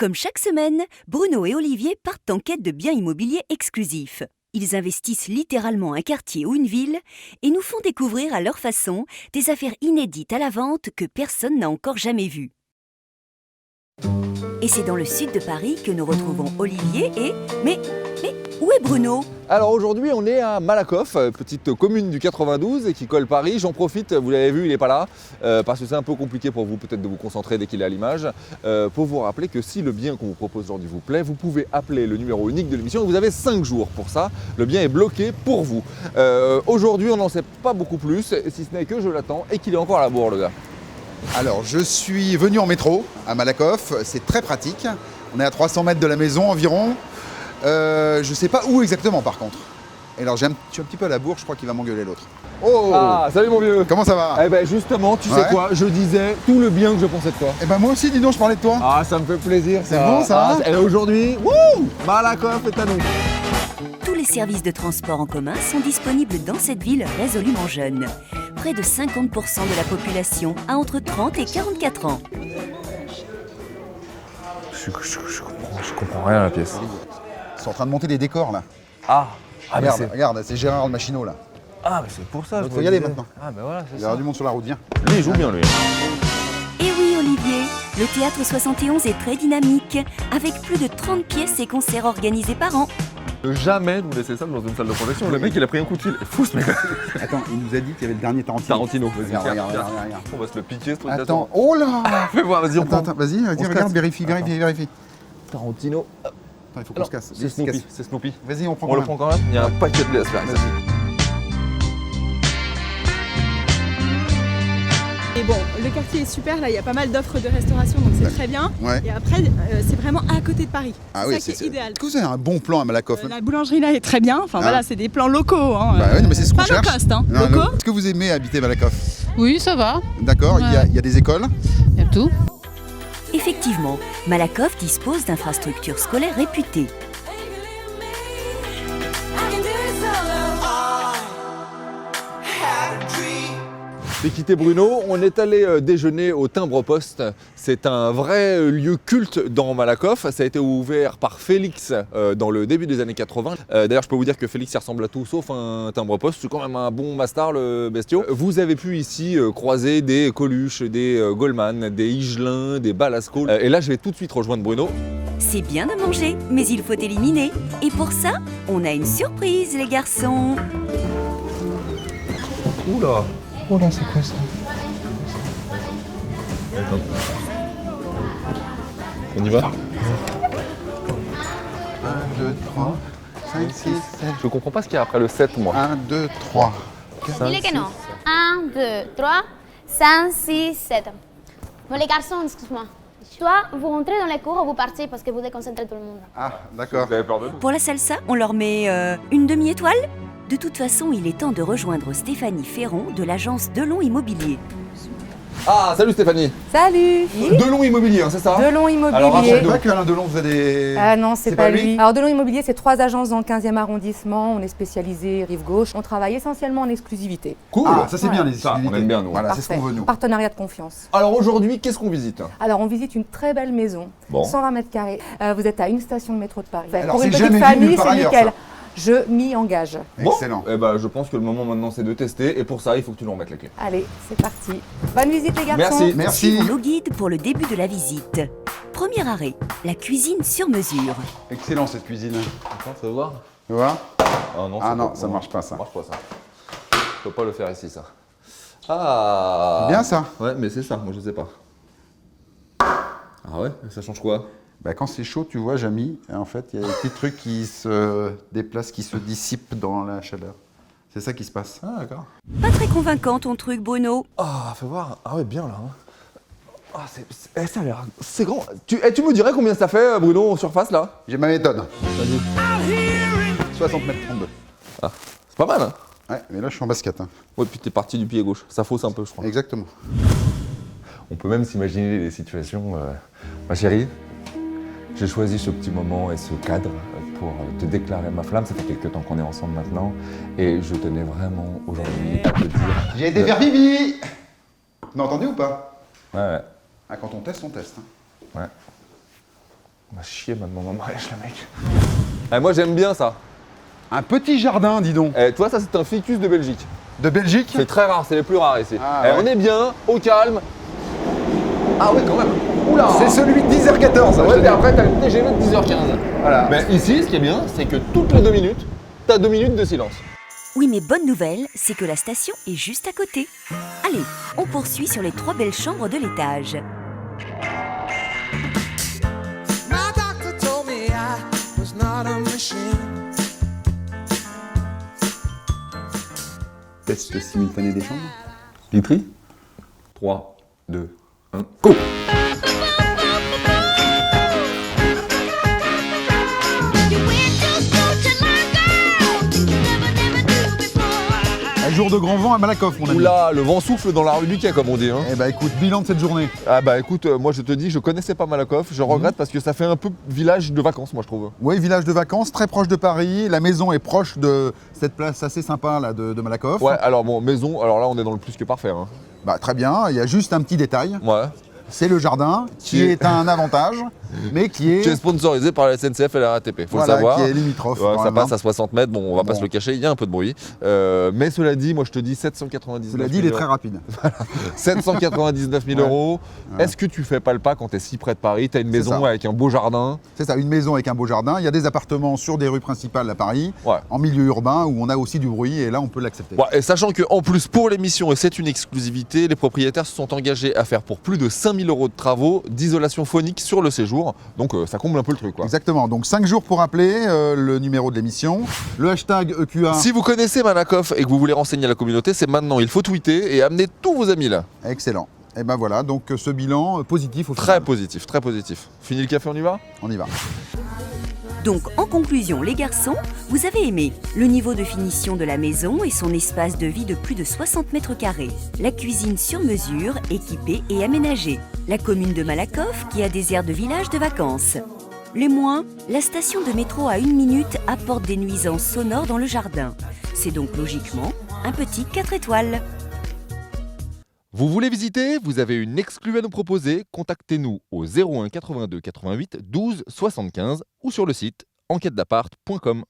Comme chaque semaine, Bruno et Olivier partent en quête de biens immobiliers exclusifs. Ils investissent littéralement un quartier ou une ville et nous font découvrir à leur façon des affaires inédites à la vente que personne n'a encore jamais vues. Et c'est dans le sud de Paris que nous retrouvons Olivier et... Mais où est Bruno ? Alors aujourd'hui on est à Malakoff, petite commune du 92 et qui colle Paris. J'en profite, vous l'avez vu, il n'est pas là, parce que c'est un peu compliqué pour vous peut-être de vous concentrer dès qu'il est à l'image, pour vous rappeler que si le bien qu'on vous propose aujourd'hui vous plaît, vous pouvez appeler le numéro unique de l'émission et vous avez 5 jours pour ça. Le bien est bloqué pour vous. Aujourd'hui on n'en sait pas beaucoup plus, si ce n'est que je l'attends et qu'il est encore à la bourre le gars. Alors, je suis venu en métro à Malakoff, c'est très pratique. On est à 300 mètres de la maison environ. Je ne sais pas où exactement par contre. Et alors, je suis un petit peu à la bourre, je crois qu'il va m'engueuler l'autre. Oh! Ah, salut mon vieux! Comment ça va? Eh ben justement, tu sais quoi, je disais tout le bien que je pensais de toi. Eh ben moi aussi, dis donc, je parlais de toi. Ah, ça me fait plaisir. C'est bon ça? Et aujourd'hui, wouh! Malakoff est à nous. Tous les services de transport en commun sont disponibles dans cette ville résolument jeune. Près de 50% de la population a entre 30 et 44 ans. Je comprends rien à la pièce. Ils sont en train de monter des décors là. Regarde, c'est Gérard le Machinot là. Ah, mais c'est pour ça. Il faut y aller maintenant. Ah, mais voilà, c'est Il y aura du monde sur la route, viens. Lui, il joue bien, lui. Et oui, Olivier, le Théâtre 71 est très dynamique, avec plus de 30 pièces et concerts organisés par an. Jamais nous laisser ça dans une salle de projection. Le mec, il a pris un coup de fil. Fou ce mec. Attends, il nous a dit qu'il y avait le dernier Tarantino. Vas-y, Regarde. On va se le piquer, ce truc. Attends, oh là! Fais voir, vas-y, on prend. Attends, vas-y, regarde, vérifie. Tarantino. Attends, il faut qu'on se casse. C'est Snoopy. Vas-y, on prend On le prend quand même. Il y a un paquet de blé à se faire. Et bon, le quartier est super, là il y a pas mal d'offres de restauration donc c'est très bien. Ouais. Et après, c'est vraiment à côté de Paris. Ah C'est oui, ça qui est idéal. Est-ce que vous avez un bon plan à Malakoff? La boulangerie là est très bien, enfin voilà, c'est des plans locaux. Hein. Bah oui, mais c'est ce qu'on pas cherche. low cost, hein. Non, Locaux. Est-ce que vous aimez habiter Malakoff? Oui, ça va. D'accord, Ouais. il y a des écoles? Il y a tout. Effectivement, Malakoff dispose d'infrastructures scolaires réputées. J'ai quitté Bruno, on est allé déjeuner au Timbre-Poste. C'est un vrai lieu culte dans Malakoff. Ça a été ouvert par Félix dans le début des années 80. D'ailleurs, je peux vous dire que Félix il ressemble à tout sauf un Timbre-Poste. C'est quand même un bon bastard, le bestiau. Vous avez pu ici croiser des Coluche, des Goldman, des Higelin, des Balasco. Et là, je vais tout de suite rejoindre Bruno. C'est bien de manger, mais il faut éliminer. Et pour ça, on a une surprise, les garçons. Oula! Oh là, c'est quoi ça? On y va? 1, 2, 3, 5, 6, 7. Je comprends pas ce qu'il y a après le 7, moi. 1, 2, 3. Dile que no. 1, 2, 3, 5, 6, 7. Bon, les garçons, excuse-moi. Soit vous rentrez dans les cours ou vous partez parce que vous déconcentrez tout le monde. Ah, d'accord. Vous avez peur de nous? Pour la salsa, on leur met une demi-étoile. De toute façon, il est temps de rejoindre Stéphanie Ferron de l'agence Delon Immobilier. Ah, salut Stéphanie! Salut! Delon Immobilier, hein, c'est ça? Delon Alors, Immobilier. C'est pas qu'Alain Delon faisait des... Ah non, c'est C'est pas pas lui. lui Alors Delon Immobilier, c'est 3 agences dans le 15e arrondissement. On est spécialisé rive gauche. On travaille essentiellement en exclusivité. Cool! Ah, ça c'est bien les Ça, on exclusivités. aime bien, nous. Voilà, c'est ce qu'on veut nous. Partenariat de confiance. Alors aujourd'hui, qu'est-ce qu'on visite? Alors on visite une très belle maison, Bon. 120 mètres carrés. Vous êtes à une station de métro de Paris. Alors, Pour une c'est petite jamais vu famille, nulle part c'est ailleurs, nickel. ça. Je m'y engage. Excellent. Eh ben, je pense que le moment maintenant c'est de tester et pour ça il faut que tu nous remettes la clé. Allez, c'est parti. Bonne visite les garçons. Merci. Merci. Suivons nos guides pour le début de la visite. Premier arrêt, la cuisine sur mesure. Excellent cette cuisine. Attends, tu veux voir? Tu vois? Ah non, Ah non, ça marche pas, ça. Ça marche pas ça. Je peux pas le faire ici ça. Ah. Bien ça. Ouais, mais c'est ça, moi je sais pas. Ah ouais? Ça change quoi? Bah, quand c'est chaud, tu vois, Jamy, en fait, il y a des petits trucs qui se déplacent, qui se dissipent dans la chaleur. C'est ça qui se passe. Ah d'accord. Pas très convaincant ton truc, Bruno. Ah, fais voir. Ah ouais, bien là. Hein. Ah, ça a l'air... C'est grand. Tu me dirais combien ça fait, Bruno, en surface là? J'ai ma méthode. Vas-y. 60 mètres 32. Ah, c'est pas mal hein? Ouais, mais là je suis en basket. Hein. Ouais, puis t'es parti du pied gauche. Ça fausse un peu, je crois. Exactement. On peut même s'imaginer les situations. Ma chérie, j'ai choisi ce petit moment et ce cadre pour te déclarer ma flamme. Ça fait quelques temps qu'on est ensemble maintenant. Et je tenais vraiment aujourd'hui à te dire... J'ai été faire pipi. Vous m'entendez ou pas? Ouais. Ah, quand on teste, on teste. Hein. Ouais. On va chier maintenant dans le mariage, le mec. Moi j'aime bien ça. Un petit jardin, dis donc. Toi ça c'est un ficus de Belgique. De Belgique. C'est très rare, c'est les plus rares ici. Ah, ouais. On est bien, au calme. Ah oui quand même. Oula. C'est celui de 10h14. Ouais, mais après t'as le TGV de 10h15. Voilà. Mais ici ce qui est bien, c'est que toutes les 2 minutes, t'as 2 minutes de silence. Oui, mais bonne nouvelle, c'est que la station est juste à côté. Allez, on poursuit sur les 3 belles chambres de l'étage. My doctor told me I was not a machine. Test simultané des chambres. Litry 3, 2, 1, go! Un jour de grand vent à Malakoff, mon ami. Oula, le vent souffle dans la rue du Quai comme on dit. Hein. Eh bah écoute, bilan de cette journée. Ah bah écoute, moi je te dis, je connaissais pas Malakoff, je regrette parce que ça fait un peu village de vacances moi je trouve. Oui, village de vacances, très proche de Paris. La maison est proche de cette place assez sympa là de Malakoff. Ouais, alors bon, maison, alors là on est dans le plus que parfait. Hein. Bah très bien, il y a juste un petit détail. Ouais. C'est le jardin qui est un avantage, mais qui est, sponsorisé par la SNCF et la RATP, faut voilà, le savoir. qui est limitrophe. Ouais, ça vraiment. passe à 60 mètres, bon on va pas Bon. se le cacher, il y a un peu de bruit. Mais cela dit, moi je te dis 799 Cela 000 dit, il est euros. très rapide. 799 000 Ouais. euros. Ouais. Est-ce que tu fais pas le pas quand t'es si près de Paris, t'as une C'est maison ça. avec un beau jardin? C'est ça, une maison avec un beau jardin. Il y a des appartements sur des rues principales à Paris, Ouais. en milieu urbain, où on a aussi du bruit, et là on peut l'accepter. Ouais, et sachant qu'en plus pour l'émission, et c'est une exclusivité, les propriétaires se sont engagés à faire pour plus de 5 000 euros de travaux d'isolation phonique sur le séjour. Donc ça comble un peu le truc quoi. Exactement, donc 5 jours pour appeler, le numéro de l'émission, le hashtag EQA. Si vous connaissez Malakoff et que vous voulez renseigner la communauté, c'est maintenant. Il faut tweeter et amener tous vos amis là. Excellent. Et ben voilà, donc ce bilan positif au Très final. positif, très positif. Fini le café, on y va? On y va. Donc, en conclusion, les garçons, vous avez aimé le niveau de finition de la maison et son espace de vie de plus de 60 mètres carrés, la cuisine sur mesure, équipée et aménagée, la commune de Malakoff qui a des airs de village de vacances. Les moins, la station de métro à 1 minute apporte des nuisances sonores dans le jardin. C'est donc logiquement un petit 4 étoiles. Vous voulez visiter? Vous avez une exclue à nous proposer? Contactez-nous au 01 82 88 12 75 ou sur le site enquêtedappart.com.